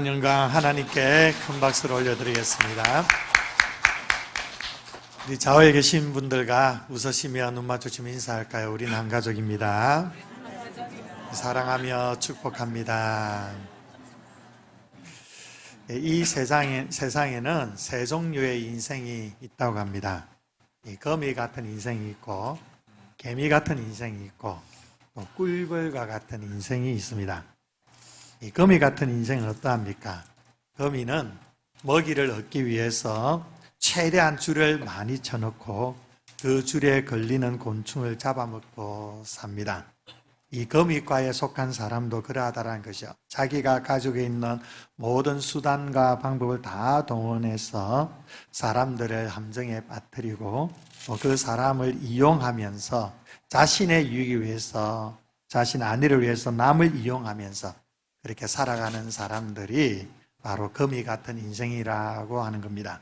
영광 하나님께 큰 박수를 올려드리겠습니다. 우리 좌우에 계신 분들과 웃으시며 눈 마주치며 인사할까요? 우리는 한 가족입니다. 사랑하며 축복합니다. 이 세상에는 세 종류의 인생이 있다고 합니다. 거미 같은 인생이 있고, 개미 같은 인생이 있고, 또 꿀벌과 같은 인생이 있습니다. 이 거미 같은 인생은 어떠합니까? 거미는 먹이를 얻기 위해서 최대한 줄을 많이 쳐놓고 그 줄에 걸리는 곤충을 잡아먹고 삽니다. 이 거미과에 속한 사람도 그러하다는 것이죠. 자기가 가지고 있는 모든 수단과 방법을 다 동원해서 사람들을 함정에 빠뜨리고 그 사람을 이용하면서 자신의 유익을 위해서, 자신의 안위를 위해서 남을 이용하면서 그렇게 살아가는 사람들이 바로 거미 같은 인생이라고 하는 겁니다.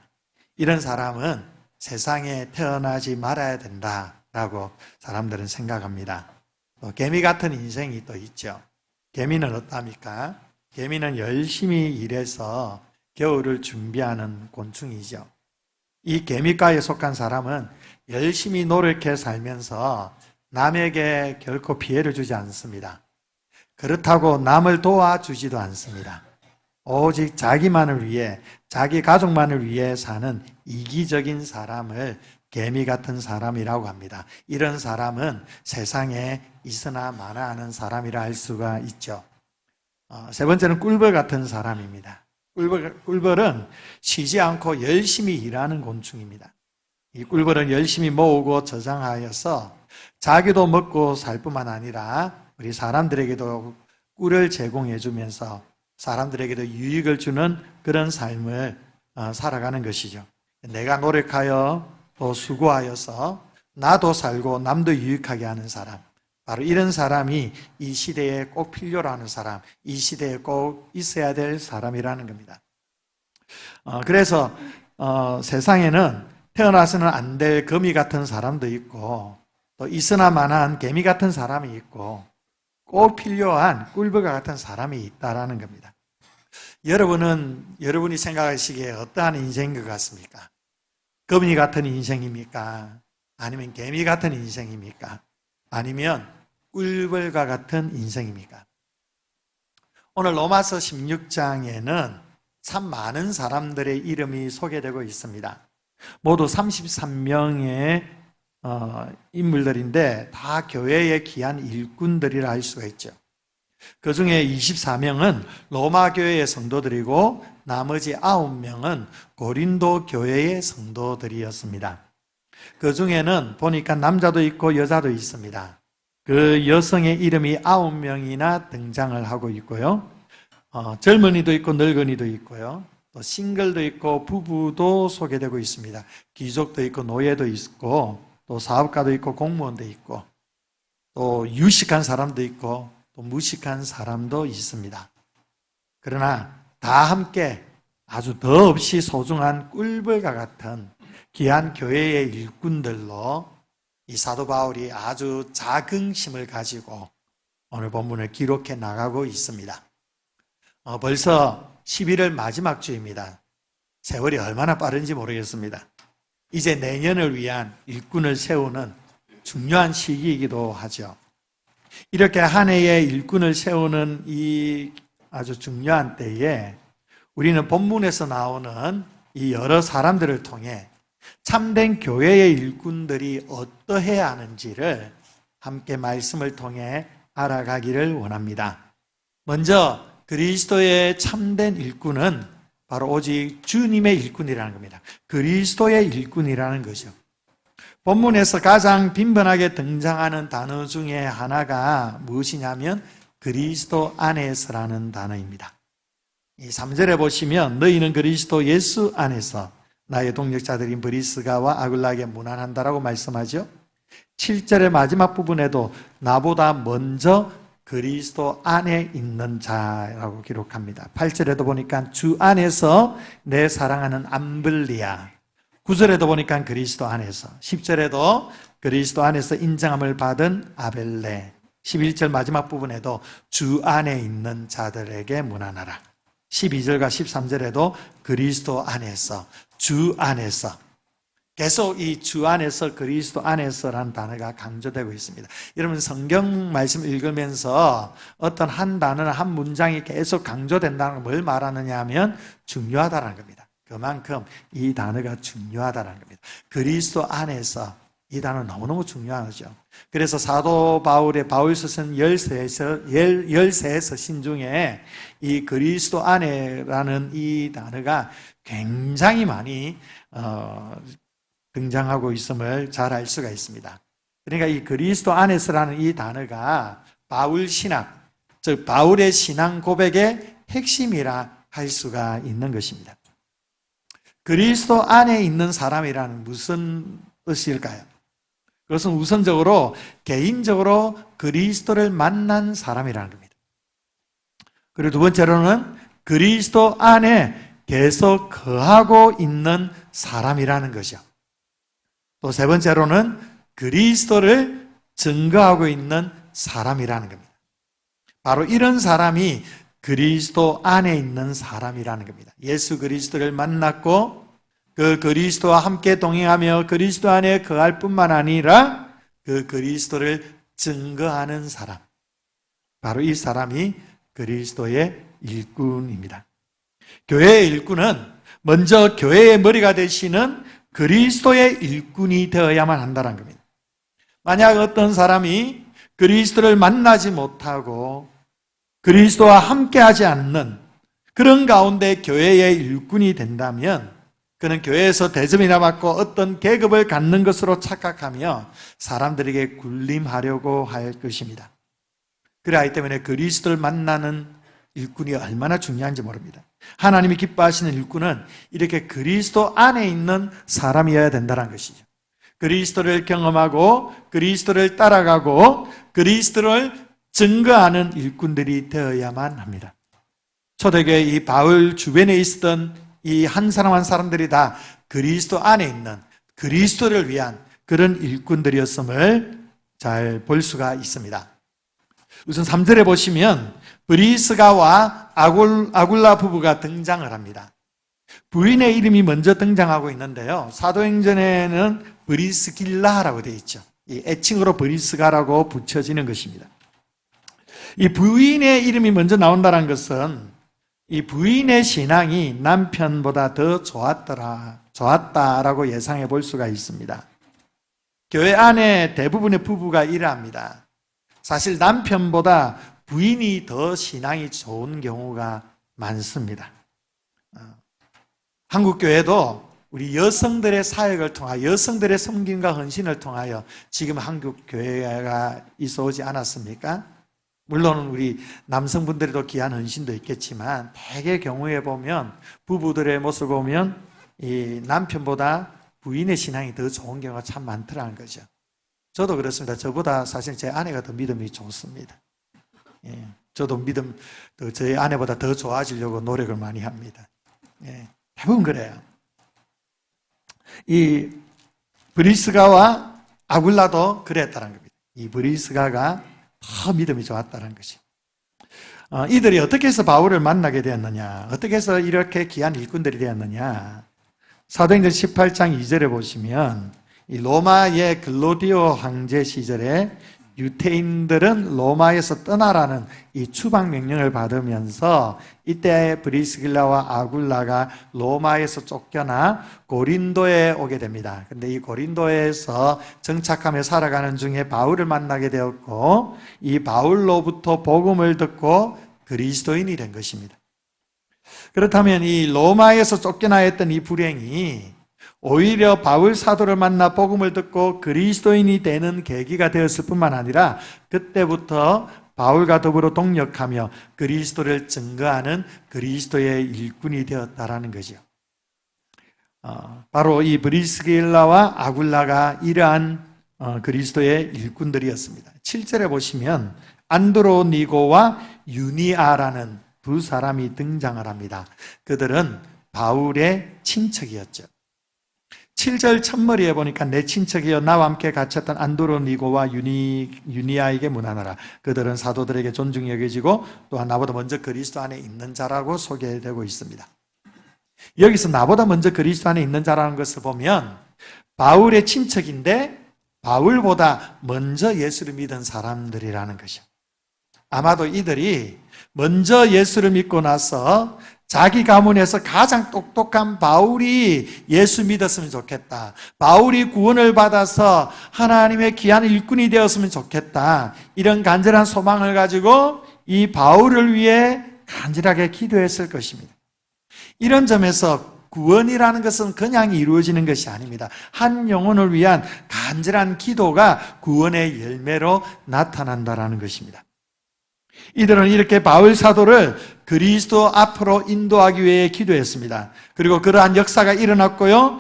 이런 사람은 세상에 태어나지 말아야 된다라고 사람들은 생각합니다. 또 개미 같은 인생이 또 있죠. 개미는 어떻습니까? 개미는 열심히 일해서 겨울을 준비하는 곤충이죠. 이 개미과에 속한 사람은 열심히 노력해 살면서 남에게 결코 피해를 주지 않습니다. 그렇다고 남을 도와주지도 않습니다. 오직 자기만을 위해, 자기 가족만을 위해 사는 이기적인 사람을 개미 같은 사람이라고 합니다. 이런 사람은 세상에 있으나 마나 하는 사람이라 할 수가 있죠. 세 번째는 꿀벌 같은 사람입니다. 꿀벌은 쉬지 않고 열심히 일하는 곤충입니다. 이 꿀벌은 열심히 모으고 저장하여서 자기도 먹고 살 뿐만 아니라 우리 사람들에게도 꿀을 제공해 주면서 사람들에게도 유익을 주는 그런 삶을 살아가는 것이죠. 내가 노력하여 또 수고하여서 나도 살고 남도 유익하게 하는 사람, 바로 이런 사람이 이 시대에 꼭 필요로 하는 사람, 이 시대에 꼭 있어야 될 사람이라는 겁니다. 그래서 세상에는 태어나서는 안 될 거미 같은 사람도 있고 또 있으나 마나한 개미 같은 사람이 있고 꼭 필요한 꿀벌과 같은 사람이 있다라는 겁니다. 여러분이 생각하시기에 어떠한 인생인 것 같습니까? 거미 같은 인생입니까? 아니면 개미 같은 인생입니까? 아니면 꿀벌과 같은 인생입니까? 오늘 로마서 16장에는 참 많은 사람들의 이름이 소개되고 있습니다. 모두 33명의 인물들인데 다 교회의 귀한 일꾼들이라 할 수가 있죠. 그 중에 24명은 로마 교회의 성도들이고 나머지 9명은 고린도 교회의 성도들이었습니다. 그 중에는 보니까 남자도 있고 여자도 있습니다. 그 여성의 이름이 9명이나 등장을 하고 있고요. 젊은이도 있고 늙은이도 있고요. 또 싱글도 있고 부부도 소개되고 있습니다. 귀족도 있고 노예도 있고 또 사업가도 있고 공무원도 있고 또 유식한 사람도 있고 또 무식한 사람도 있습니다. 그러나 다 함께 아주 더없이 소중한 꿀벌과 같은 귀한 교회의 일꾼들로 이 사도 바울이 아주 자긍심을 가지고 오늘 본문을 기록해 나가고 있습니다. 벌써 11월 마지막 주입니다. 세월이 얼마나 빠른지 모르겠습니다. 이제 내년을 위한 일꾼을 세우는 중요한 시기이기도 하죠. 이렇게 한 해의 일꾼을 세우는 이 아주 중요한 때에 우리는 본문에서 나오는 이 여러 사람들을 통해 참된 교회의 일꾼들이 어떠해야 하는지를 함께 말씀을 통해 알아가기를 원합니다. 먼저 그리스도의 참된 일꾼은 바로 오직 주님의 일꾼이라는 겁니다. 그리스도의 일꾼이라는 거죠. 본문에서 가장 빈번하게 등장하는 단어 중에 하나가 무엇이냐면 그리스도 안에서라는 단어입니다. 이 3절에 보시면 너희는 그리스도 예수 안에서 나의 동역자들인 브리스가와 아굴라에게 문안한다라고 말씀하죠. 7절의 마지막 부분에도 나보다 먼저 그리스도 안에 있는 자라고 기록합니다. 8절에도 보니까 주 안에서 내 사랑하는 암블리아, 9절에도 보니까 그리스도 안에서, 10절에도 그리스도 안에서 인정함을 받은 아벨레, 11절 마지막 부분에도 주 안에 있는 자들에게 문안하라. 12절과 13절에도 그리스도 안에서, 주 안에서, 계속 이 주 안에서, 그리스도 안에서라는 단어가 강조되고 있습니다. 여러분 성경 말씀 읽으면서 어떤 한 단어나 한 문장이 계속 강조된다는 걸 뭘 말하느냐 하면 중요하다는 겁니다. 그만큼 이 단어가 중요하다는 겁니다. 그리스도 안에서, 이 단어 너무너무 중요하죠. 그래서 사도 바울의 바울서선 13서신 중에 이 그리스도 안에라는 이 단어가 굉장히 많이 등장하고 있음을 잘 알 수가 있습니다. 그러니까 이 그리스도 안에서라는 이 단어가 바울 신학, 즉 바울의 신앙 고백의 핵심이라 할 수가 있는 것입니다. 그리스도 안에 있는 사람이란 무슨 뜻일까요? 그것은 우선적으로 개인적으로 그리스도를 만난 사람이라는 겁니다. 그리고 두 번째로는 그리스도 안에 계속 거하고 있는 사람이라는 것이요. 또 세 번째로는 그리스도를 증거하고 있는 사람이라는 겁니다. 바로 이런 사람이 그리스도 안에 있는 사람이라는 겁니다. 예수 그리스도를 만났고 그 그리스도와 함께 동행하며 그리스도 안에 거할 뿐만 아니라 그 그리스도를 증거하는 사람, 바로 이 사람이 그리스도의 일꾼입니다. 교회의 일꾼은 먼저 교회의 머리가 되시는 그리스도의 일꾼이 되어야만 한다는 겁니다. 만약 어떤 사람이 그리스도를 만나지 못하고 그리스도와 함께하지 않는 그런 가운데 교회의 일꾼이 된다면 그는 교회에서 대접이나 받고 어떤 계급을 갖는 것으로 착각하며 사람들에게 군림하려고 할 것입니다. 그러기 때문에 그리스도를 만나는 일꾼이 얼마나 중요한지 모릅니다. 하나님이 기뻐하시는 일꾼은 이렇게 그리스도 안에 있는 사람이어야 된다는 것이죠. 그리스도를 경험하고 그리스도를 따라가고 그리스도를 증거하는 일꾼들이 되어야만 합니다. 초대교회 이 바울 주변에 있었던 이 한 사람 한 사람들이 다 그리스도 안에 있는 그리스도를 위한 그런 일꾼들이었음을 잘 볼 수가 있습니다. 우선 3절에 보시면 브리스가와 아굴라 부부가 등장을 합니다. 부인의 이름이 먼저 등장하고 있는데요. 사도행전에는 브리스길라라고 되어 있죠. 이 애칭으로 브리스가라고 붙여지는 것입니다. 이 부인의 이름이 먼저 나온다는 것은 이 부인의 신앙이 남편보다 더 좋았다라고 예상해 볼 수가 있습니다. 교회 안에 대부분의 부부가 이러합니다. 사실 남편보다 부인이 더 신앙이 좋은 경우가 많습니다. 한국 교회도 우리 여성들의 사역을 통하여 여성들의 섬김과 헌신을 통하여 지금 한국 교회가 있어 오지 않았습니까? 물론 우리 남성분들도 귀한 헌신도 있겠지만 대개 경우에 보면 부부들의 모습을 보면 이 남편보다 부인의 신앙이 더 좋은 경우가 참 많더라는 거죠. 저도 그렇습니다. 저보다 사실 제 아내가 더 믿음이 좋습니다. 예, 저도 저희 아내보다 더 좋아지려고 노력을 많이 합니다. 예, 대부분 그래요. 이 브리스가와 아굴라도 그랬다는 겁니다. 이 브리스가가 더 믿음이 좋았다는 것이. 이들이 어떻게 해서 바울을 만나게 되었느냐, 어떻게 해서 이렇게 귀한 일꾼들이 되었느냐. 사도행전 18장 2절에 보시면 이 로마의 글로디오 황제 시절에 유태인들은 로마에서 떠나라는 이 추방 명령을 받으면서 이때 브리스길라와 아굴라가 로마에서 쫓겨나 고린도에 오게 됩니다. 근데 이 고린도에서 정착하며 살아가는 중에 바울을 만나게 되었고 이 바울로부터 복음을 듣고 그리스도인이 된 것입니다. 그렇다면 이 로마에서 쫓겨나 있던 이 불행이 오히려 바울 사도를 만나 복음을 듣고 그리스도인이 되는 계기가 되었을 뿐만 아니라 그때부터 바울과 더불어 동역하며 그리스도를 증거하는 그리스도의 일꾼이 되었다라는 거죠. 바로 이 브리스길라와 아굴라가 이러한 그리스도의 일꾼들이었습니다. 7절에 보시면 안드로니고와 유니아라는 두 사람이 등장을 합니다. 그들은 바울의 친척이었죠. 7절 첫머리에 보니까 내 친척이여 나와 함께 갇혔던 안드로니고와 유니아에게 문안하라. 그들은 사도들에게 존중이 여겨지고 또한 나보다 먼저 그리스도 안에 있는 자라고 소개되고 있습니다. 여기서 나보다 먼저 그리스도 안에 있는 자라는 것을 보면 바울의 친척인데 바울보다 먼저 예수를 믿은 사람들이라는 것이요. 아마도 이들이 먼저 예수를 믿고 나서 자기 가문에서 가장 똑똑한 바울이 예수 믿었으면 좋겠다. 바울이 구원을 받아서 하나님의 귀한 일꾼이 되었으면 좋겠다. 이런 간절한 소망을 가지고 이 바울을 위해 간절하게 기도했을 것입니다. 이런 점에서 구원이라는 것은 그냥 이루어지는 것이 아닙니다. 한 영혼을 위한 간절한 기도가 구원의 열매로 나타난다는 것입니다. 이들은 이렇게 바울 사도를 그리스도 앞으로 인도하기 위해 기도했습니다. 그리고 그러한 역사가 일어났고요.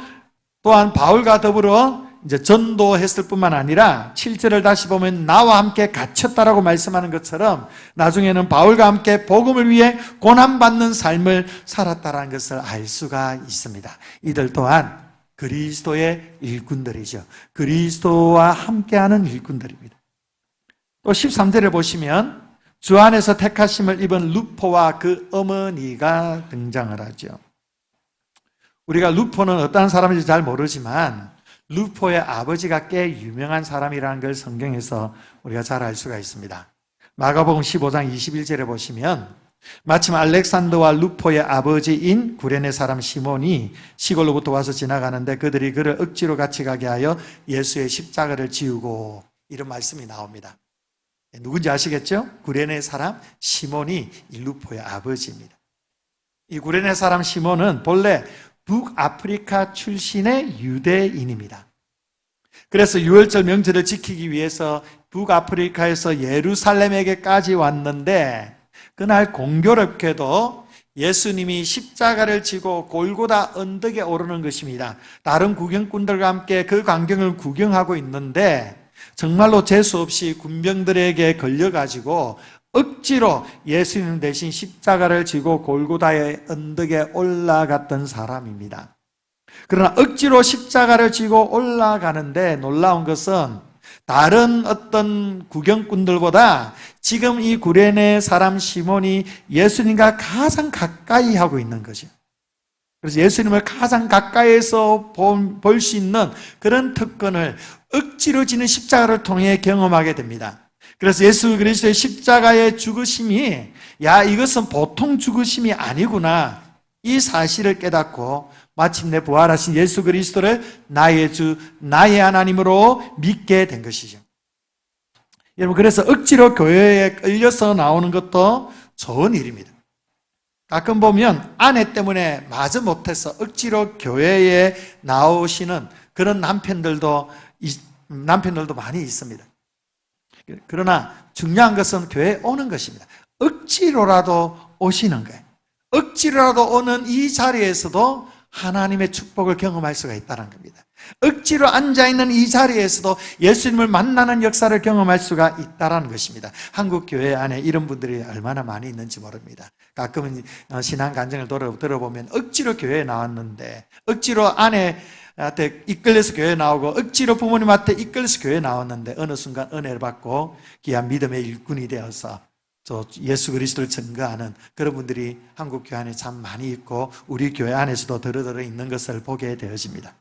또한 바울과 더불어 이제 전도했을 뿐만 아니라 7절을 다시 보면 나와 함께 갇혔다라고 말씀하는 것처럼 나중에는 바울과 함께 복음을 위해 고난받는 삶을 살았다라는 것을 알 수가 있습니다. 이들 또한 그리스도의 일꾼들이죠. 그리스도와 함께하는 일꾼들입니다. 또 13절에 보시면 주 안에서 택하심을 입은 루포와 그 어머니가 등장을 하죠. 우리가 루포는 어떤 사람인지 잘 모르지만 루포의 아버지가 꽤 유명한 사람이라는 걸 성경에서 우리가 잘 알 수가 있습니다. 마가복음 15장 21절에 보시면 마침 알렉산더와 루포의 아버지인 구레네 사람 시몬이 시골로부터 와서 지나가는데 그들이 그를 억지로 같이 가게 하여 예수의 십자가를 지우고 이런 말씀이 나옵니다. 누군지 아시겠죠? 구레네 사람 시몬이 이 루포의 아버지입니다. 이 구레네 사람 시몬은 본래 북아프리카 출신의 유대인입니다. 그래서 유월절 명절을 지키기 위해서 북아프리카에서 예루살렘에게까지 왔는데 그날 공교롭게도 예수님이 십자가를 지고 골고다 언덕에 오르는 것입니다. 다른 구경꾼들과 함께 그 광경을 구경하고 있는데 정말로 재수 없이 군병들에게 걸려가지고 억지로 예수님 대신 십자가를 지고 골고다의 언덕에 올라갔던 사람입니다. 그러나 억지로 십자가를 지고 올라가는데 놀라운 것은 다른 어떤 구경꾼들보다 지금 이 구레네 사람 시몬이 예수님과 가장 가까이 하고 있는 거죠. 그래서 예수님을 가장 가까이에서 볼 수 있는 그런 특권을 억지로 지는 십자가를 통해 경험하게 됩니다. 그래서 예수 그리스도의 십자가의 죽으심이 이것은 보통 죽으심이 아니구나 이 사실을 깨닫고 마침내 부활하신 예수 그리스도를 나의 주 나의 하나님으로 믿게 된 것이죠. 여러분 그래서 억지로 교회에 끌려서 나오는 것도 좋은 일입니다. 가끔 보면 아내 때문에 마저 못해서 억지로 교회에 나오시는 그런 남편들도 많이 있습니다. 그러나 중요한 것은 교회에 오는 것입니다. 억지로라도 오시는 거예요. 억지로라도 오는 이 자리에서도 하나님의 축복을 경험할 수가 있다는 겁니다. 억지로 앉아있는 이 자리에서도 예수님을 만나는 역사를 경험할 수가 있다는 것입니다. 한국 교회 안에 이런 분들이 얼마나 많이 있는지 모릅니다. 가끔은 신앙 간증을 들어보면 억지로 교회에 나왔는데 억지로 아내한테 이끌려서 교회에 나오고 억지로 부모님한테 이끌려서 교회에 나왔는데 어느 순간 은혜를 받고 귀한 믿음의 일꾼이 되어서 예수 그리스도를 증거하는 그런 분들이 한국 교회 안에 참 많이 있고 우리 교회 안에서도 들어 있는 것을 보게 되어집니다.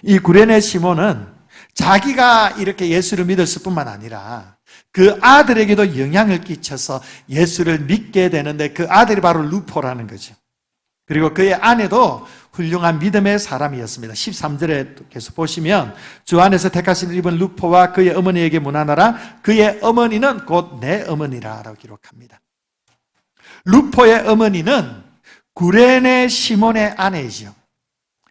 이 구레네 시몬은 자기가 이렇게 예수를 믿었을 뿐만 아니라 그 아들에게도 영향을 끼쳐서 예수를 믿게 되는데 그 아들이 바로 루포라는 거죠. 그리고 그의 아내도 훌륭한 믿음의 사람이었습니다. 13절에 계속 보시면 주 안에서 택하신 입은 루포와 그의 어머니에게 문안하라. 그의 어머니는 곧 내 어머니라 라고 기록합니다. 루포의 어머니는 구레네 시몬의 아내이죠.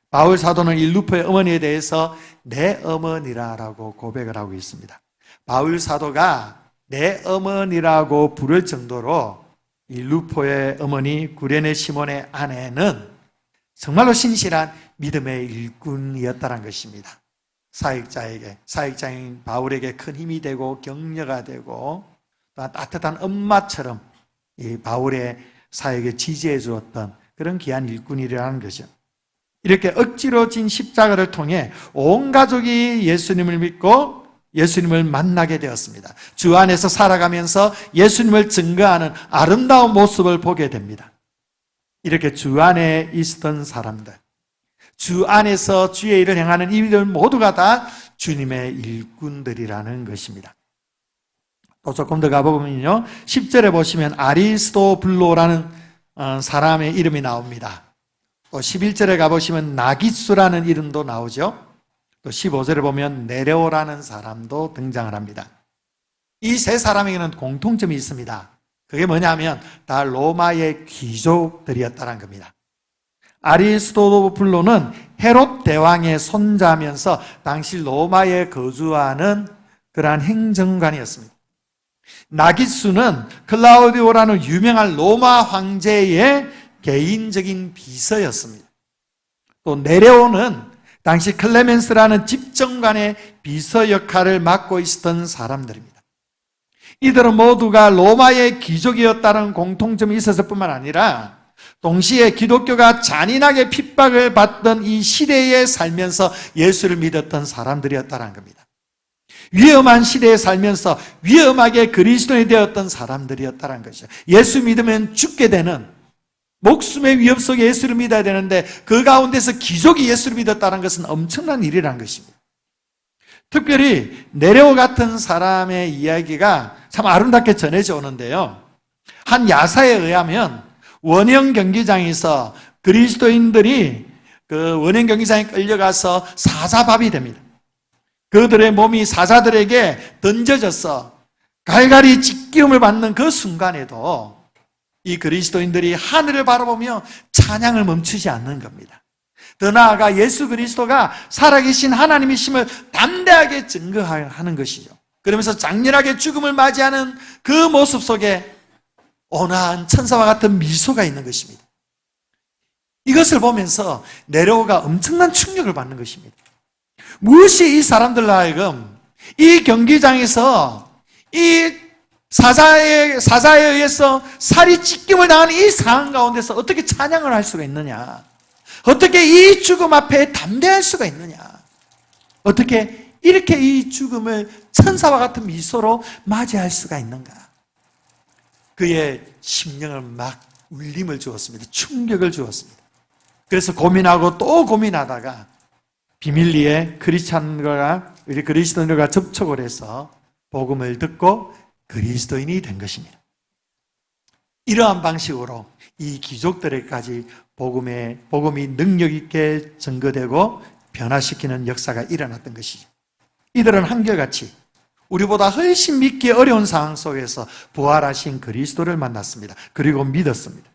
바울 사도는 이 루포의 어머니에 대해서 내 어머니라고 고백을 하고 있습니다. 바울 사도가 내 어머니라고 부를 정도로 이 루포의 어머니 구레네 시몬의 아내는 정말로 신실한 믿음의 일꾼이었다는 것입니다. 사역자인 바울에게 큰 힘이 되고 격려가 되고 또한 따뜻한 엄마처럼 이 바울의 사역에 지지해 주었던 그런 귀한 일꾼이라는 거죠. 이렇게 억지로 진 십자가를 통해 온 가족이 예수님을 믿고 예수님을 만나게 되었습니다. 주 안에서 살아가면서 예수님을 증거하는 아름다운 모습을 보게 됩니다. 이렇게 주 안에 있었던 사람들, 주 안에서 주의 일을 행하는 이들 모두가 다 주님의 일꾼들이라는 것입니다. 또 조금 더 가보면요, 10절에 보시면 아리스토블로라는 사람의 이름이 나옵니다. 또 11절에 가보시면 나기수라는 이름도 나오죠. 또 15절에 보면 네레오라는 사람도 등장을 합니다. 이 세 사람에게는 공통점이 있습니다. 그게 뭐냐면 다 로마의 귀족들이었다는 겁니다. 아리스토블로는 헤롯 대왕의 손자면서 당시 로마에 거주하는 그러한 행정관이었습니다. 나기수는 클라우디오라는 유명한 로마 황제의 개인적인 비서였습니다. 또 네레오는 당시 클레멘스라는 집정관의 비서 역할을 맡고 있었던 사람들입니다. 이들은 모두가 로마의 귀족이었다는 공통점이 있었을 뿐만 아니라 동시에 기독교가 잔인하게 핍박을 받던 이 시대에 살면서 예수를 믿었던 사람들이었다는 겁니다. 위험한 시대에 살면서 위험하게 그리스도인이 되었던 사람들이었다는 것이죠. 예수 믿으면 죽게 되는 목숨의 위협 속에 예수를 믿어야 되는데 그 가운데서 귀족이 예수를 믿었다는 것은 엄청난 일이라는 것입니다. 특별히 네레오 같은 사람의 이야기가 참 아름답게 전해져 오는데요. 한 야사에 의하면 원형 경기장에서 그리스도인들이 그 원형 경기장에 끌려가서 사자밥이 됩니다. 그들의 몸이 사자들에게 던져져서 갈갈이 찢기움을 받는 그 순간에도 이 그리스도인들이 하늘을 바라보며 찬양을 멈추지 않는 겁니다. 더 나아가 예수 그리스도가 살아계신 하나님이심을 담대하게 증거하는 것이죠. 그러면서 장렬하게 죽음을 맞이하는 그 모습 속에 온화한 천사와 같은 미소가 있는 것입니다. 이것을 보면서 네레오가 엄청난 충격을 받는 것입니다. 무엇이 이 사람들로 하여금 이 경기장에서 이 사자에 의해서 살이 찢김을 당하는 이 상황 가운데서 어떻게 찬양을 할 수가 있느냐? 어떻게 이 죽음 앞에 담대할 수가 있느냐? 어떻게 이렇게 이 죽음을 천사와 같은 미소로 맞이할 수가 있는가? 그의 심령을 막 울림을 주었습니다. 충격을 주었습니다. 그래서 고민하고 또 고민하다가 비밀리에 우리 그리스도인들과 접촉을 해서 복음을 듣고 그리스도인이 된 것입니다. 이러한 방식으로 이 귀족들에게까지 복음이 능력 있게 증거되고 변화시키는 역사가 일어났던 것이죠. 이들은 한결같이 우리보다 훨씬 믿기 어려운 상황 속에서 부활하신 그리스도를 만났습니다. 그리고 믿었습니다.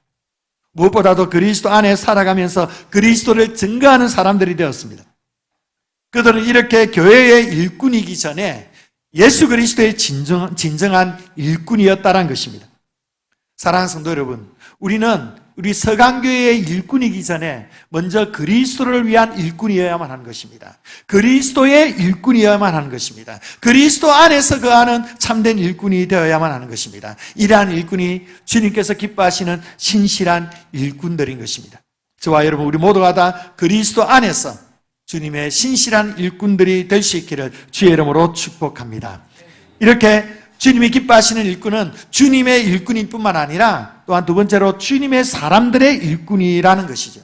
무엇보다도 그리스도 안에 살아가면서 그리스도를 증거하는 사람들이 되었습니다. 그들은 이렇게 교회의 일꾼이기 전에 예수 그리스도의 진정한 일꾼이었다는 것입니다. 사랑하는 성도 여러분, 우리 서강교회의 일꾼이기 전에 먼저 그리스도를 위한 일꾼이어야만 하는 것입니다. 그리스도의 일꾼이어야만 하는 것입니다. 그리스도 안에서 거하는 참된 일꾼이 되어야만 하는 것입니다. 이러한 일꾼이 주님께서 기뻐하시는 신실한 일꾼들인 것입니다. 저와 여러분, 우리 모두가 다 그리스도 안에서 주님의 신실한 일꾼들이 될 수 있기를 주의 이름으로 축복합니다. 이렇게 주님이 기뻐하시는 일꾼은 주님의 일꾼일 뿐만 아니라 또한 두 번째로 주님의 사람들의 일꾼이라는 것이죠.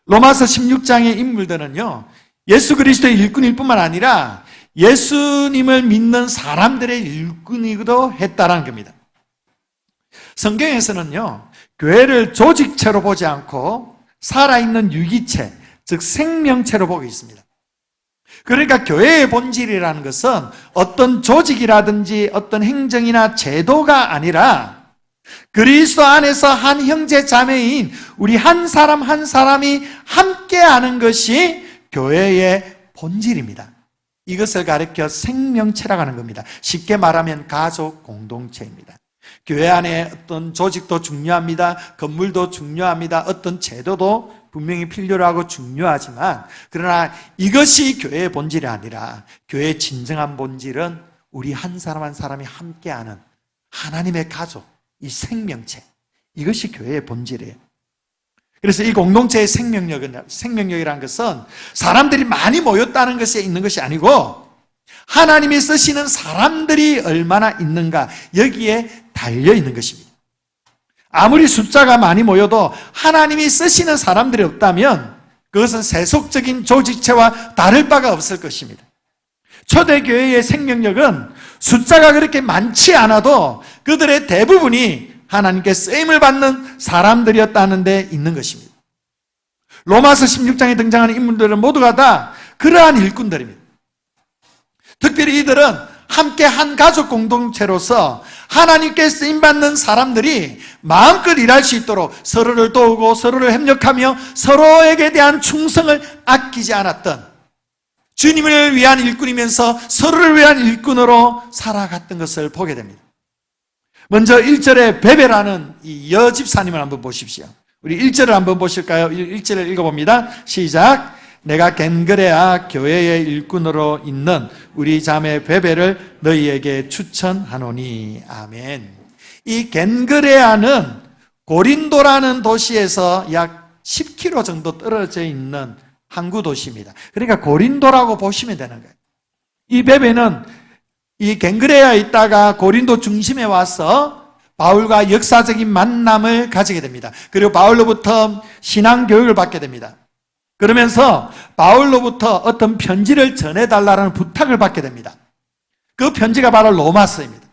로마서 16장의 인물들은요, 예수 그리스도의 일꾼일 뿐만 아니라 예수님을 믿는 사람들의 일꾼이기도 했다는 겁니다. 성경에서는요, 교회를 조직체로 보지 않고 살아있는 유기체, 즉 생명체로 보고 있습니다. 그러니까 교회의 본질이라는 것은 어떤 조직이라든지 어떤 행정이나 제도가 아니라 그리스도 안에서 한 형제 자매인 우리 한 사람 한 사람이 함께하는 것이 교회의 본질입니다. 이것을 가리켜 생명체라고 하는 겁니다. 쉽게 말하면 가족 공동체입니다. 교회 안에 어떤 조직도 중요합니다. 건물도 중요합니다. 어떤 제도도 분명히 필요로 하고 중요하지만, 그러나 이것이 교회의 본질이 아니라 교회의 진정한 본질은 우리 한 사람 한 사람이 함께하는 하나님의 가족, 이 생명체, 이것이 교회의 본질이에요. 그래서 이 공동체의 생명력이라는 것은 사람들이 많이 모였다는 것에 있는 것이 아니고 하나님이 쓰시는 사람들이 얼마나 있는가 여기에 달려 있는 것입니다. 아무리 숫자가 많이 모여도 하나님이 쓰시는 사람들이 없다면 그것은 세속적인 조직체와 다를 바가 없을 것입니다. 초대교회의 생명력은 숫자가 그렇게 많지 않아도 그들의 대부분이 하나님께 쓰임을 받는 사람들이었다는 데 있는 것입니다. 로마서 16장에 등장하는 인물들은 모두가 다 그러한 일꾼들입니다. 특별히 이들은 함께 한 가족 공동체로서 하나님께 쓰임받는 사람들이 마음껏 일할 수 있도록 서로를 도우고 서로를 협력하며 서로에게 대한 충성을 아끼지 않았던 주님을 위한 일꾼이면서 서로를 위한 일꾼으로 살아갔던 것을 보게 됩니다. 먼저 1절에 베베라는 이 여집사님을 한번 보십시오. 우리 1절을 한번 보실까요? 1절을 읽어봅니다. 시작. 내가 겐그레아 교회의 일꾼으로 있는 우리 자매 베베를 너희에게 추천하노니. 아멘. 이 겐그레아는 고린도라는 도시에서 약 10km 정도 떨어져 있는 항구 도시입니다. 그러니까 고린도라고 보시면 되는 거예요. 이 베베는 이 겐그레아에 있다가 고린도 중심에 와서 바울과 역사적인 만남을 가지게 됩니다. 그리고 바울로부터 신앙 교육을 받게 됩니다. 그러면서 바울로부터 어떤 편지를 전해달라는 부탁을 받게 됩니다. 그 편지가 바로 로마서입니다.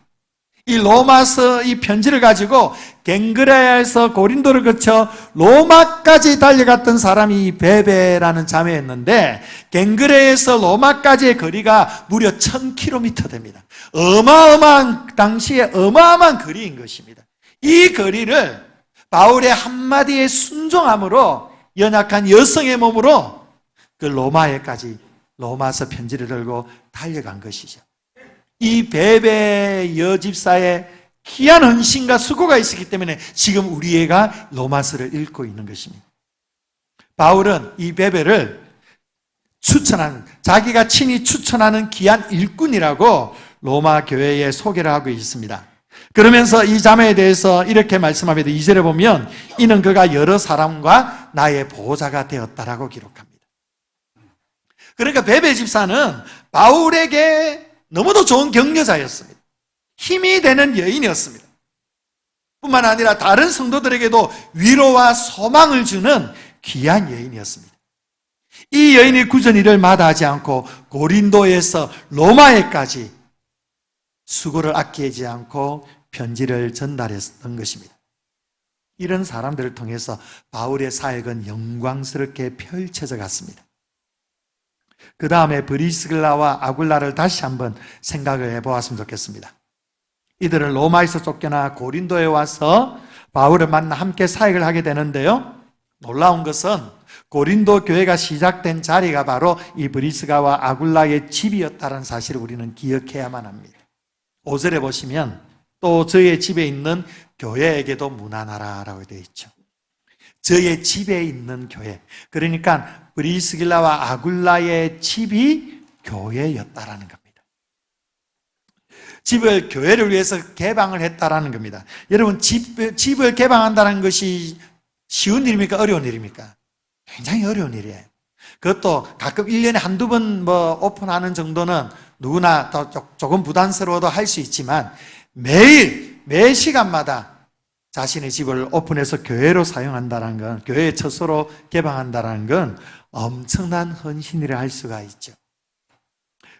이 로마서 이 편지를 가지고 겐그레아에서 고린도를 거쳐 로마까지 달려갔던 사람이 이 베베라는 자매였는데 겐그레아에서 로마까지의 거리가 무려 1000km 됩니다. 어마어마한 당시에 어마어마한 거리인 것입니다. 이 거리를 바울의 한마디의 순종함으로 연약한 여성의 몸으로 그 로마에까지 로마서 편지를 들고 달려간 것이죠. 이 베베 여집사의 귀한 헌신과 수고가 있었기 때문에 지금 우리 애가 로마서를 읽고 있는 것입니다. 바울은 이 베베를 자기가 친히 추천하는 귀한 일꾼이라고 로마 교회에 소개를 하고 있습니다. 그러면서 이 자매에 대해서 이렇게 말씀합니다. 2절에 보면 이는 그가 여러 사람과 나의 보호자가 되었다라고 기록합니다. 그러니까 베베 집사는 바울에게 너무도 좋은 격려자였습니다. 힘이 되는 여인이었습니다. 뿐만 아니라 다른 성도들에게도 위로와 소망을 주는 귀한 여인이었습니다. 이 여인이 구전 일을 마다하지 않고 고린도에서 로마에까지 수고를 아끼지 않고 편지를 전달했던 것입니다. 이런 사람들을 통해서 바울의 사역은 영광스럽게 펼쳐져 갔습니다. 그 다음에 브리스길라와 아굴라를 다시 한번 생각을 해보았으면 좋겠습니다. 이들은 로마에서 쫓겨나 고린도에 와서 바울을 만나 함께 사역을 하게 되는데요. 놀라운 것은 고린도 교회가 시작된 자리가 바로 이 브리스가와 아굴라의 집이었다는 사실을 우리는 기억해야만 합니다. 5절에 보시면 또 저의 집에 있는 교회에게도 문안하라 라고 되어 있죠. 저의 집에 있는 교회. 그러니까 브리스길라와 아굴라의 집이 교회였다라는 겁니다. 집을 교회를 위해서 개방을 했다라는 겁니다. 여러분 집을 개방한다는 것이 쉬운 일입니까? 어려운 일입니까? 굉장히 어려운 일이에요. 그것도 가끔 1년에 한두 번 오픈하는 정도는 누구나 더 조금 부담스러워도 할 수 있지만 매일 매 시간마다 자신의 집을 오픈해서 교회로 사용한다는 건, 교회의 처소로 개방한다는 건 엄청난 헌신이라 할 수가 있죠.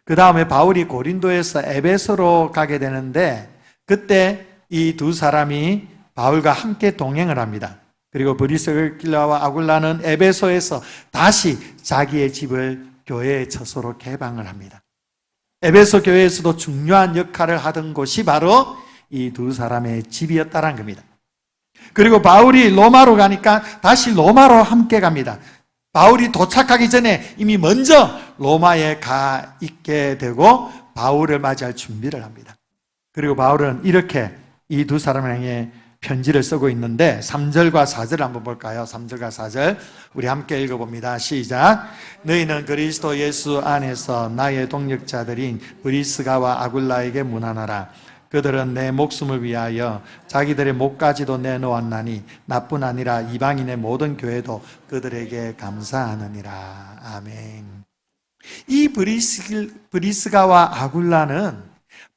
그 다음에 바울이 고린도에서 에베소로 가게 되는데 그때 이 두 사람이 바울과 함께 동행을 합니다. 그리고 브리스길라와 아굴라는 에베소에서 다시 자기의 집을 교회의 처소로 개방을 합니다. 에베소 교회에서도 중요한 역할을 하던 곳이 바로 이 두 사람의 집이었다는 겁니다. 그리고 바울이 로마로 가니까 다시 로마로 함께 갑니다. 바울이 도착하기 전에 이미 먼저 로마에 가 있게 되고 바울을 맞이할 준비를 합니다. 그리고 바울은 이렇게 이 두 사람에게 편지를 쓰고 있는데 3절과 4절을 한번 볼까요? 3절과 4절 우리 함께 읽어봅니다. 시작. 너희는 그리스도 예수 안에서 나의 동역자들인 브리스가와 아굴라에게 문안하라. 그들은 내 목숨을 위하여 자기들의 목까지도 내놓았나니 나뿐 아니라 이방인의 모든 교회도 그들에게 감사하느니라. 아멘. 이 브리스가와 아굴라는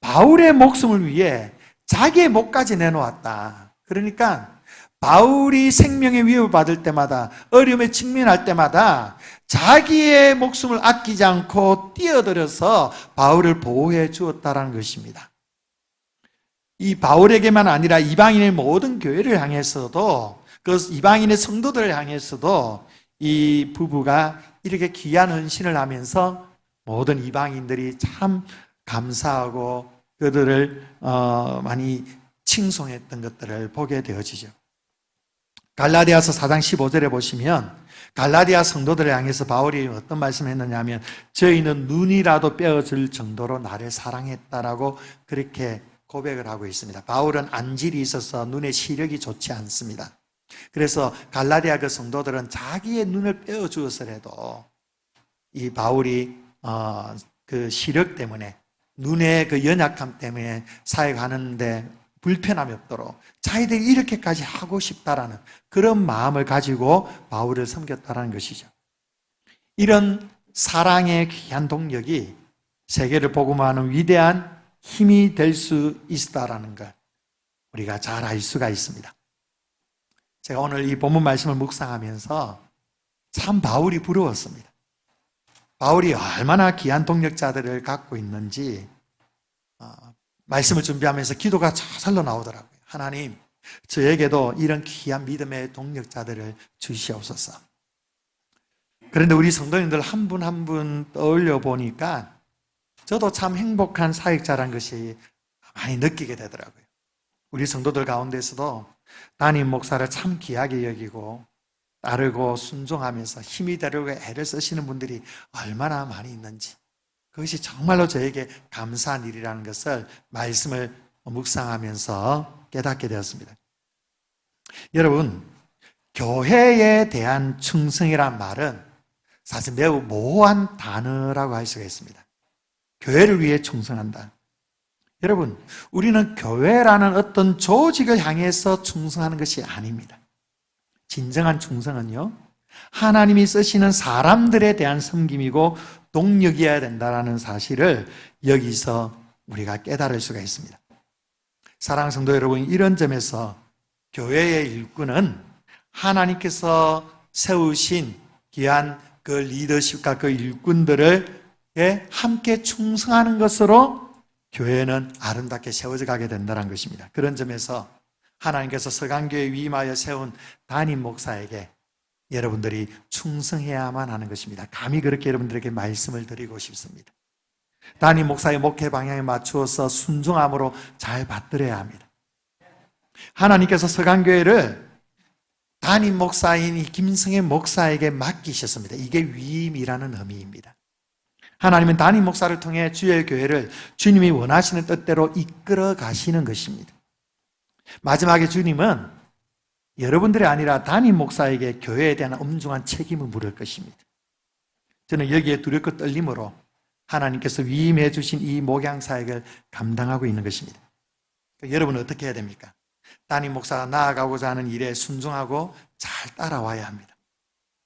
바울의 목숨을 위해 자기의 목까지 내놓았다. 그러니까 바울이 생명의 위협을 받을 때마다, 어려움에 직면할 때마다 자기의 목숨을 아끼지 않고 뛰어들어서 바울을 보호해 주었다는 것입니다. 이 바울에게만 아니라 이방인의 모든 교회를 향해서도, 그 이방인의 성도들을 향해서도 이 부부가 이렇게 귀한 헌신을 하면서 모든 이방인들이 참 감사하고 그들을 많이 칭송했던 것들을 보게 되어지죠. 갈라디아서 4장 15절에 보시면 갈라디아 성도들을 향해서 바울이 어떤 말씀을 했느냐 하면 저희는 눈이라도 빼어질 정도로 나를 사랑했다라고 그렇게 고백을 하고 있습니다. 바울은 안질이 있어서 눈의 시력이 좋지 않습니다. 그래서 갈라디아 그 성도들은 자기의 눈을 빼어주었으라도 이 바울이 그 시력 때문에, 눈의 그 연약함 때문에 사역하는데 불편함이 없도록 자기들이 이렇게까지 하고 싶다라는 그런 마음을 가지고 바울을 섬겼다라는 것이죠. 이런 사랑의 귀한 동력이 세계를 복음화하는 위대한 힘이 될 수 있다라는 걸 우리가 잘 알 수가 있습니다. 제가 오늘 이 본문 말씀을 묵상하면서 참 바울이 부러웠습니다. 바울이 얼마나 귀한 동력자들을 갖고 있는지 말씀을 준비하면서 기도가 저절로 나오더라고요. 하나님, 저에게도 이런 귀한 믿음의 동력자들을 주시옵소서. 그런데 우리 성도님들 한 분 한 분 떠올려 보니까 저도 참 행복한 사역자라는 것이 많이 느끼게 되더라고요. 우리 성도들 가운데서도 담임 목사를 참 귀하게 여기고 따르고 순종하면서 힘이 되려고 애를 쓰시는 분들이 얼마나 많이 있는지, 그것이 정말로 저에게 감사한 일이라는 것을 말씀을 묵상하면서 깨닫게 되었습니다. 여러분, 교회에 대한 충성이란 말은 사실 매우 모호한 단어라고 할 수가 있습니다. 교회를 위해 충성한다. 여러분, 우리는 교회라는 어떤 조직을 향해서 충성하는 것이 아닙니다. 진정한 충성은요, 하나님이 쓰시는 사람들에 대한 섬김이고 동력이어야 된다는 사실을 여기서 우리가 깨달을 수가 있습니다. 사랑하는 성도 여러분, 이런 점에서 교회의 일꾼은 하나님께서 세우신 귀한 그 리더십과 그 일꾼들을 함께 충성하는 것으로 교회는 아름답게 세워져 가게 된다는 것입니다. 그런 점에서 하나님께서 서강교회 위임하여 세운 담임 목사에게 여러분들이 충성해야만 하는 것입니다. 감히 그렇게 여러분들에게 말씀을 드리고 싶습니다. 담임 목사의 목회 방향에 맞추어서 순종함으로 잘 받들어야 합니다. 하나님께서 서강교회를 담임 목사인 이 김성애 목사에게 맡기셨습니다. 이게 위임이라는 의미입니다. 하나님은 담임 목사를 통해 주의 교회를 주님이 원하시는 뜻대로 이끌어 가시는 것입니다. 마지막에 주님은 여러분들이 아니라 담임 목사에게 교회에 대한 엄중한 책임을 물을 것입니다. 저는 여기에 두렵고 떨림으로 하나님께서 위임해 주신 이 목양 사역을 감당하고 있는 것입니다. 여러분은 어떻게 해야 됩니까? 담임 목사가 나아가고자 하는 일에 순종하고 잘 따라와야 합니다.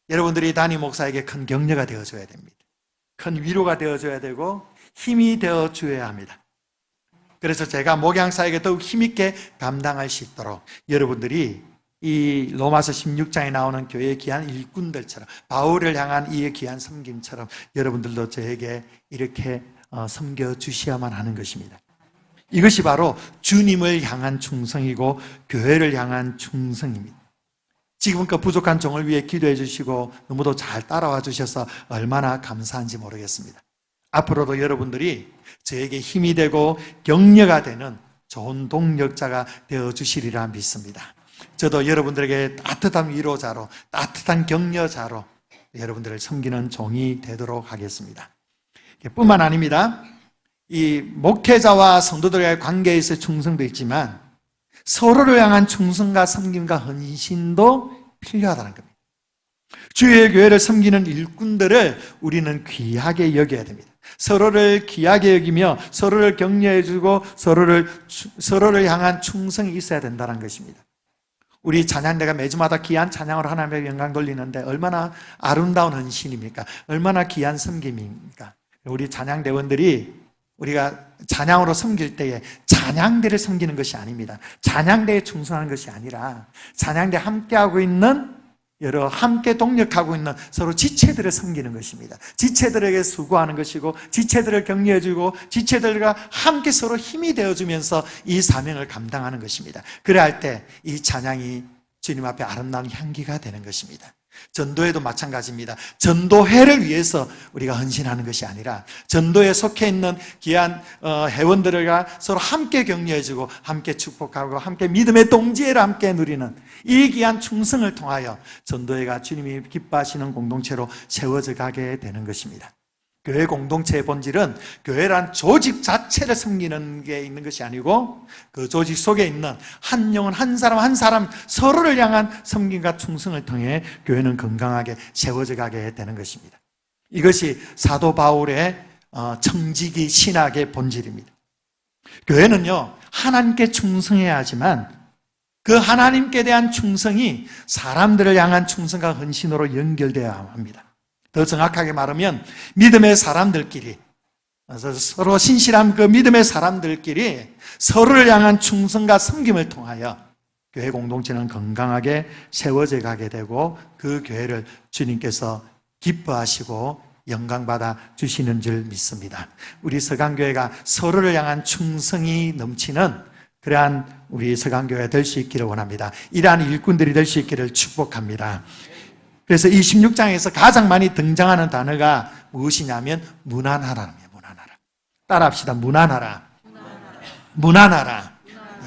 여러분들이 담임 목사에게 큰 격려가 되어줘야 됩니다. 큰 위로가 되어줘야 되고 힘이 되어줘야 합니다. 그래서 제가 목양사에게 더욱 힘있게 감당할 수 있도록 여러분들이 이 로마서 16장에 나오는 교회의 귀한 일꾼들처럼, 바울을 향한 이 귀한 섬김처럼 여러분들도 저에게 이렇게 섬겨주셔야만 하는 것입니다. 이것이 바로 주님을 향한 충성이고 교회를 향한 충성입니다. 지금껏 부족한 종을 위해 기도해 주시고 너무도 잘 따라와 주셔서 얼마나 감사한지 모르겠습니다. 앞으로도 여러분들이 저에게 힘이 되고 격려가 되는 좋은 동력자가 되어 주시리라 믿습니다. 저도 여러분들에게 따뜻한 위로자로, 따뜻한 격려자로 여러분들을 섬기는 종이 되도록 하겠습니다. 뿐만 아닙니다. 이 목회자와 성도들과의 관계에서 충성도 있지만 서로를 향한 충성과 섬김과 헌신도 필요하다는 겁니다. 주의 교회를 섬기는 일꾼들을 우리는 귀하게 여겨야 됩니다. 서로를 귀하게 여기며 서로를 격려해주고 서로를 향한 충성이 있어야 된다는 것입니다. 우리 찬양대가 매주마다 귀한 찬양으로 하나님의 영광 돌리는데 얼마나 아름다운 헌신입니까? 얼마나 귀한 섬김입니까? 우리 찬양대원들이 우리가 찬양으로 섬길 때에 찬양대를 섬기는 것이 아닙니다. 찬양대에 충성하는 것이 아니라 찬양대 함께하고 있는 여러 함께 동력하고 있는 서로 지체들을 섬기는 것입니다. 지체들에게 수고하는 것이고 지체들을 격려해주고 지체들과 함께 서로 힘이 되어주면서 이 사명을 감당하는 것입니다. 그래야 할 때 이 찬양이 주님 앞에 아름다운 향기가 되는 것입니다. 전도회도 마찬가지입니다. 전도회를 위해서 우리가 헌신하는 것이 아니라 전도에 속해 있는 귀한 회원들과 서로 함께 격려해주고 함께 축복하고 함께 믿음의 동지애를 함께 누리는 이 귀한 충성을 통하여 전도회가 주님이 기뻐하시는 공동체로 세워져 가게 되는 것입니다. 교회 공동체의 본질은 교회란 조직 자체를 섬기는 게 있는 것이 아니고 그 조직 속에 있는 한 영혼 한 사람 한 사람 서로를 향한 섬김과 충성을 통해 교회는 건강하게 세워져 가게 되는 것입니다. 이것이 사도 바울의 청지기 신학의 본질입니다. 교회는요 하나님께 충성해야 하지만 그 하나님께 대한 충성이 사람들을 향한 충성과 헌신으로 연결되어야 합니다. 더 정확하게 말하면 믿음의 사람들끼리 서로 신실한 그 믿음의 사람들끼리 서로를 향한 충성과 섬김을 통하여 교회 공동체는 건강하게 세워져 가게 되고 그 교회를 주님께서 기뻐하시고 영광받아 주시는 줄 믿습니다. 우리 서강교회가 서로를 향한 충성이 넘치는 그러한 우리 서강교회가 될 수 있기를 원합니다. 이러한 일꾼들이 될 수 있기를 축복합니다. 그래서 이 16장에서 가장 많이 등장하는 단어가 무엇이냐면 무난하라는 거예요. 무난하라. 따라합시다. 무난하라. 무난하라.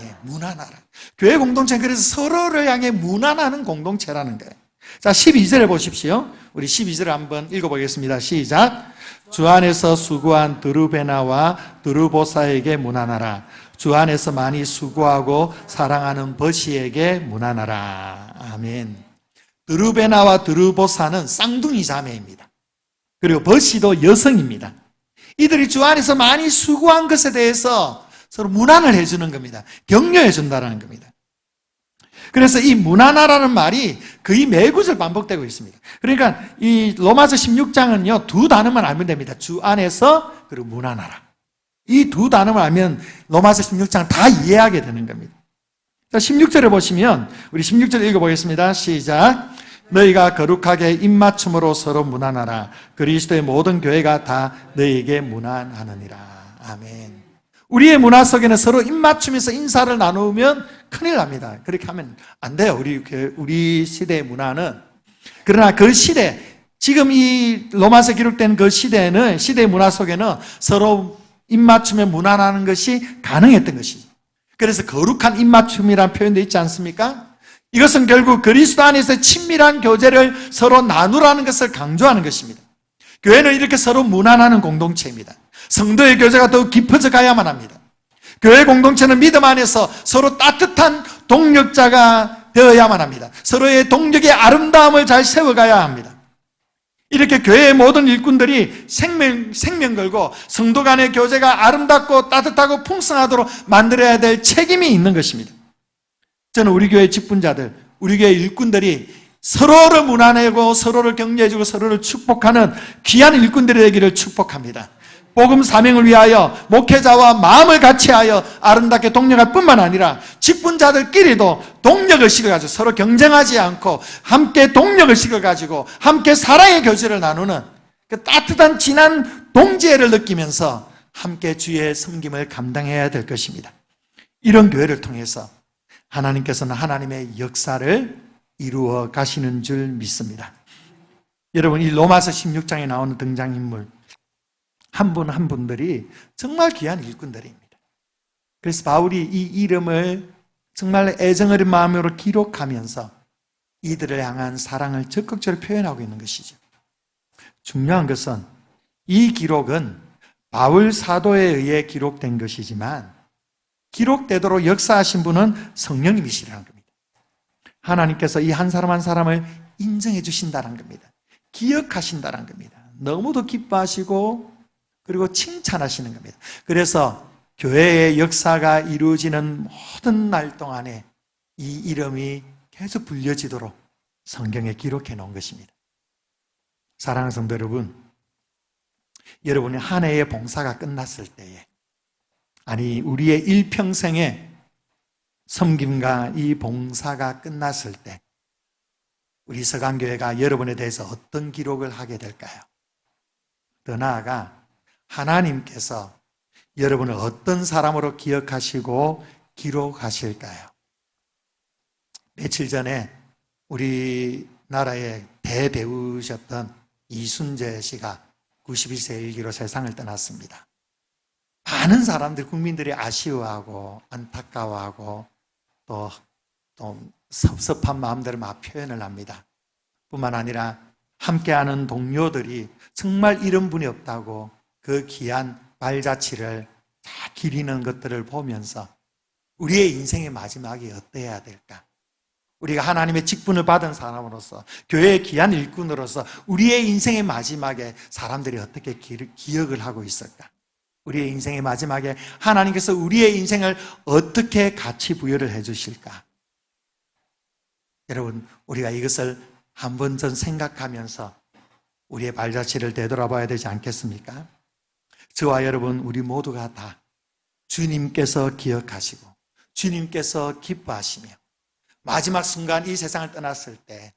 예, 무난하라. 교회 공동체는 그래서 서로를 향해 무난하는 공동체라는 거예요. 자, 12절에 보십시오. 우리 12절을 한번 읽어보겠습니다. 시작. 주 안에서 수고한 드루베나와 드루보사에게 무난하라. 주 안에서 많이 수고하고 사랑하는 버시에게 무난하라. 아멘. 드루베나와 드루보사는 쌍둥이 자매입니다. 그리고 버시도 여성입니다. 이들이 주 안에서 많이 수고한 것에 대해서 서로 문안을 해주는 겁니다. 격려해 준다는 겁니다. 그래서 이 무난하라는 말이 거의 매구절 반복되고 있습니다. 그러니까 이 로마서 16장은요 두 단어만 알면 됩니다. 주 안에서 그리고 무난하라. 이 두 단어만 알면 로마서 16장 다 이해하게 되는 겁니다. 16절에 보시면 우리 16절 읽어보겠습니다. 시작. 너희가 거룩하게 입맞춤으로 서로 무난하라. 그리스도의 모든 교회가 다 너희에게 무난하느니라. 아멘. 우리의 문화 속에는 서로 입맞추면서 인사를 나누면 큰일 납니다. 그렇게 하면 안 돼요. 우리 시대의 문화는. 그러나 그 시대, 지금 이 로마서 기록된 그 시대의 문화 속에는 서로 입맞춤에 무난하는 것이 가능했던 것이죠. 그래서 거룩한 입맞춤이라는 표현도 있지 않습니까? 이것은 결국 그리스도 안에서 친밀한 교제를 서로 나누라는 것을 강조하는 것입니다. 교회는 이렇게 서로 무난하는 공동체입니다. 성도의 교제가 더욱 깊어져 가야만 합니다. 교회 공동체는 믿음 안에서 서로 따뜻한 동력자가 되어야만 합니다. 서로의 동력의 아름다움을 잘 세워가야 합니다. 이렇게 교회의 모든 일꾼들이 생명 걸고 성도 간의 교제가 아름답고 따뜻하고 풍성하도록 만들어야 될 책임이 있는 것입니다. 저는 우리 교회 직분자들, 우리 교회 일꾼들이 서로를 무난하고 서로를 격려해주고 서로를 축복하는 귀한 일꾼들이 되기를 축복합니다. 복음 사명을 위하여 목회자와 마음을 같이하여 아름답게 동력할 뿐만 아니라 직분자들끼리도 동력을 실어가지고 서로 경쟁하지 않고 함께 동력을 실어가지고 함께 사랑의 교제를 나누는 그 따뜻한 진한 동지애를 느끼면서 함께 주의 섬김을 감당해야 될 것입니다. 이런 교회를 통해서 하나님께서는 하나님의 역사를 이루어 가시는 줄 믿습니다. 여러분, 이 로마서 16장에 나오는 등장인물 한 분 한 분들이 정말 귀한 일꾼들입니다. 그래서 바울이 이 이름을 정말 애정어린 마음으로 기록하면서 이들을 향한 사랑을 적극적으로 표현하고 있는 것이죠. 중요한 것은 이 기록은 바울 사도에 의해 기록된 것이지만 기록되도록 역사하신 분은 성령님이시라는 겁니다. 하나님께서 이 한 사람 한 사람을 인정해 주신다는 겁니다. 기억하신다는 겁니다. 너무도 기뻐하시고 그리고 칭찬하시는 겁니다. 그래서 교회의 역사가 이루어지는 모든 날 동안에 이 이름이 계속 불려지도록 성경에 기록해 놓은 것입니다. 사랑하는 성도 여러분, 여러분이 한 해의 봉사가 끝났을 때에, 아니 우리의 일평생의 섬김과 이 봉사가 끝났을 때 우리 서강교회가 여러분에 대해서 어떤 기록을 하게 될까요? 더 나아가 하나님께서 여러분을 어떤 사람으로 기억하시고 기록하실까요? 며칠 전에 우리나라의 대배우셨던 이순재 씨가 91세 일기로 세상을 떠났습니다. 많은 사람들, 국민들이 아쉬워하고 안타까워하고 또 섭섭한 마음들을 막 표현을 합니다. 뿐만 아니라 함께하는 동료들이 정말 이런 분이 없다고 그 귀한 발자취를 다 기리는 것들을 보면서 우리의 인생의 마지막이 어떠해야 될까? 우리가 하나님의 직분을 받은 사람으로서, 교회의 귀한 일꾼으로서 우리의 인생의 마지막에 사람들이 어떻게 기억을 하고 있을까? 우리의 인생의 마지막에 하나님께서 우리의 인생을 어떻게 가치 부여를 해 주실까? 여러분, 우리가 이것을 한 번 전 생각하면서 우리의 발자취를 되돌아봐야 되지 않겠습니까? 저와 여러분, 우리 모두가 다 주님께서 기억하시고 주님께서 기뻐하시며 마지막 순간 이 세상을 떠났을 때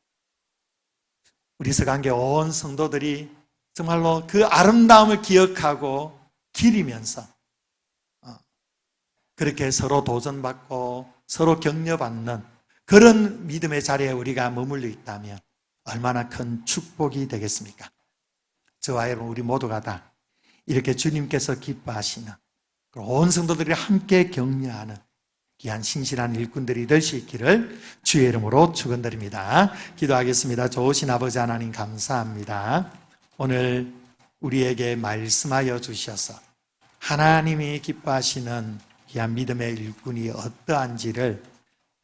우리 서강교 온 성도들이 정말로 그 아름다움을 기억하고 기리면서 그렇게 서로 도전받고 서로 격려받는 그런 믿음의 자리에 우리가 머물러 있다면 얼마나 큰 축복이 되겠습니까? 저와 여러분, 우리 모두가 다 이렇게 주님께서 기뻐하시는 온 성도들이 함께 격려하는 귀한 신실한 일꾼들이 될 수 있기를 주의 이름으로 축원드립니다. 기도하겠습니다. 좋으신 아버지 하나님, 감사합니다. 오늘 우리에게 말씀하여 주셔서 하나님이 기뻐하시는 귀한 믿음의 일꾼이 어떠한지를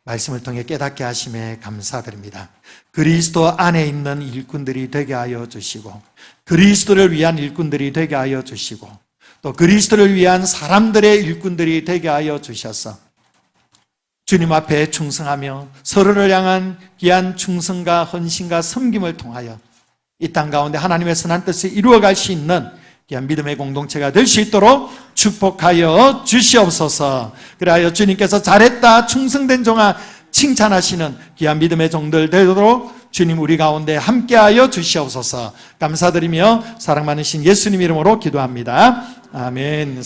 말씀을 통해 깨닫게 하심에 감사드립니다. 그리스도 안에 있는 일꾼들이 되게 하여 주시고 그리스도를 위한 일꾼들이 되게 하여 주시고 또 그리스도를 위한 사람들의 일꾼들이 되게 하여 주셔서 주님 앞에 충성하며 서로를 향한 귀한 충성과 헌신과 섬김을 통하여 이 땅 가운데 하나님의 선한 뜻을 이루어갈 수 있는 귀한 믿음의 공동체가 될 수 있도록 축복하여 주시옵소서. 그리하여 주님께서 잘했다, 충성된 종아 칭찬하시는 귀한 믿음의 종들 되도록 주님 우리 가운데 함께하여 주시옵소서. 감사드리며 사랑 많으신 예수님 이름으로 기도합니다. 아멘.